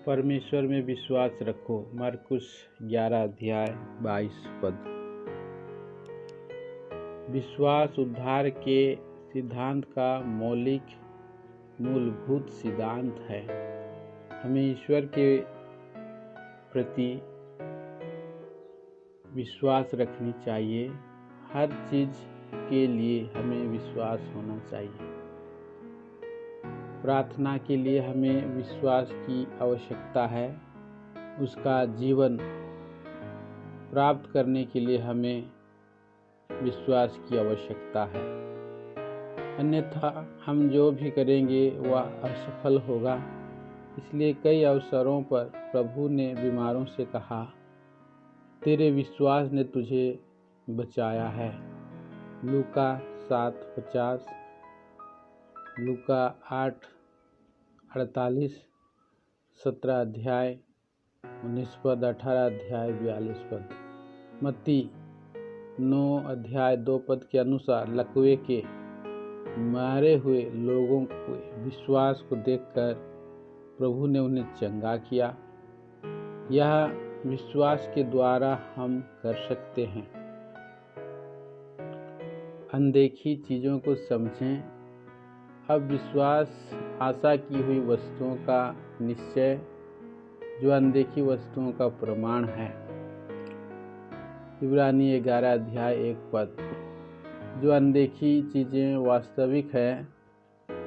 परमेश्वर में विश्वास रखो। मरकुस 11 अध्याय 22 पद। विश्वास उद्धार के सिद्धांत का मूलभूत सिद्धांत है। हमें ईश्वर के प्रति विश्वास रखनी चाहिए। हर चीज के लिए हमें विश्वास होना चाहिए। प्रार्थना के लिए हमें विश्वास की आवश्यकता है। उसका जीवन प्राप्त करने के लिए हमें विश्वास की आवश्यकता है, अन्यथा हम जो भी करेंगे वह असफल होगा। इसलिए कई अवसरों पर प्रभु ने बीमारों से कहा, तेरे विश्वास ने तुझे बचाया है। लूका 7:50, लूका 8:48, 17 अध्याय 19 पद, 18 अध्याय 42 पद। मत्ती 9 अध्याय 2 पद के अनुसार लकवे के मारे हुए लोगों के विश्वास को देखकर प्रभु ने उन्हें चंगा किया। यह विश्वास के द्वारा हम कर सकते हैं। अनदेखी चीज़ों को समझें। अब विश्वास आशा की हुई वस्तुओं का निश्चय, जो अनदेखी वस्तुओं का प्रमाण है। इब्रानी 11 अध्याय 1 पद। जो अनदेखी चीज़ें वास्तविक है,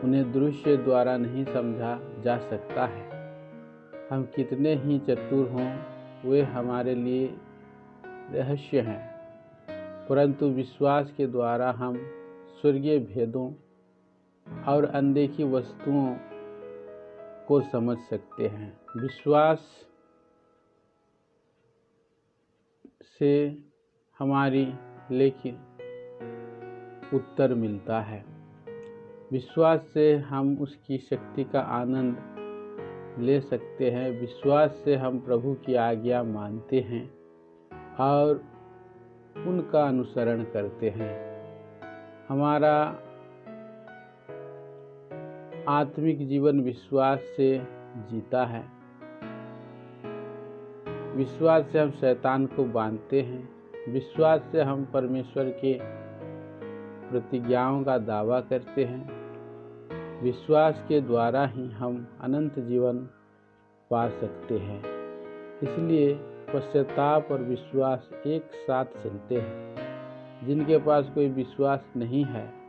उन्हें दृश्य द्वारा नहीं समझा जा सकता है। हम कितने ही चतुर हों, वे हमारे लिए रहस्य हैं, परंतु विश्वास के द्वारा हम स्वर्गीय भेदों और अनदेखी वस्तुओं को समझ सकते हैं। विश्वास से हमारी लेकिन उत्तर मिलता है। विश्वास से हम उसकी शक्ति का आनंद ले सकते हैं। विश्वास से हम प्रभु की आज्ञा मानते हैं और उनका अनुसरण करते हैं। हमारा आत्मिक जीवन विश्वास से जीता है। विश्वास से हम शैतान को बांधते हैं। विश्वास से हम परमेश्वर के प्रतिज्ञाओं का दावा करते हैं। विश्वास के द्वारा ही हम अनंत जीवन पा सकते हैं। इसलिए पश्चाताप और विश्वास एक साथ चलते हैं। जिनके पास कोई विश्वास नहीं है,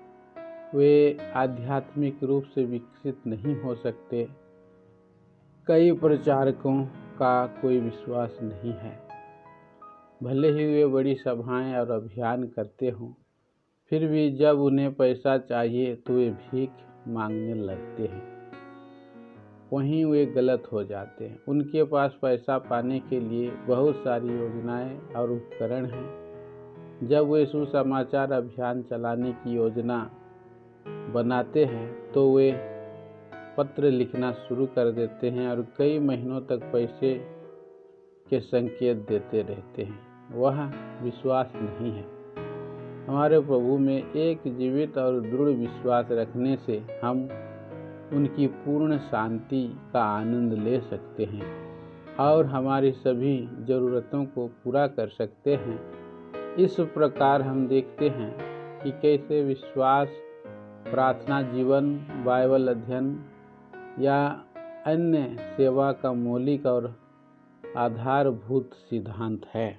वे आध्यात्मिक रूप से विकसित नहीं हो सकते। कई प्रचारकों का कोई विश्वास नहीं है। भले ही वे बड़ी सभाएं और अभियान करते हों, फिर भी जब उन्हें पैसा चाहिए तो वे भीख मांगने लगते हैं। वहीं वे गलत हो जाते हैं। उनके पास पैसा पाने के लिए बहुत सारी योजनाएं और उपकरण हैं। जब वे सुसमाचार अभियान चलाने की योजना बनाते हैं तो वे पत्र लिखना शुरू कर देते हैं और कई महीनों तक पैसे के संकेत देते रहते हैं। वह विश्वास नहीं है। हमारे प्रभु में एक जीवित और दृढ़ विश्वास रखने से हम उनकी पूर्ण शांति का आनंद ले सकते हैं और हमारी सभी ज़रूरतों को पूरा कर सकते हैं। इस प्रकार हम देखते हैं कि कैसे विश्वास प्रार्थना जीवन, बाइबल अध्ययन या अन्य सेवा का मौलिक और आधारभूत सिद्धांत है।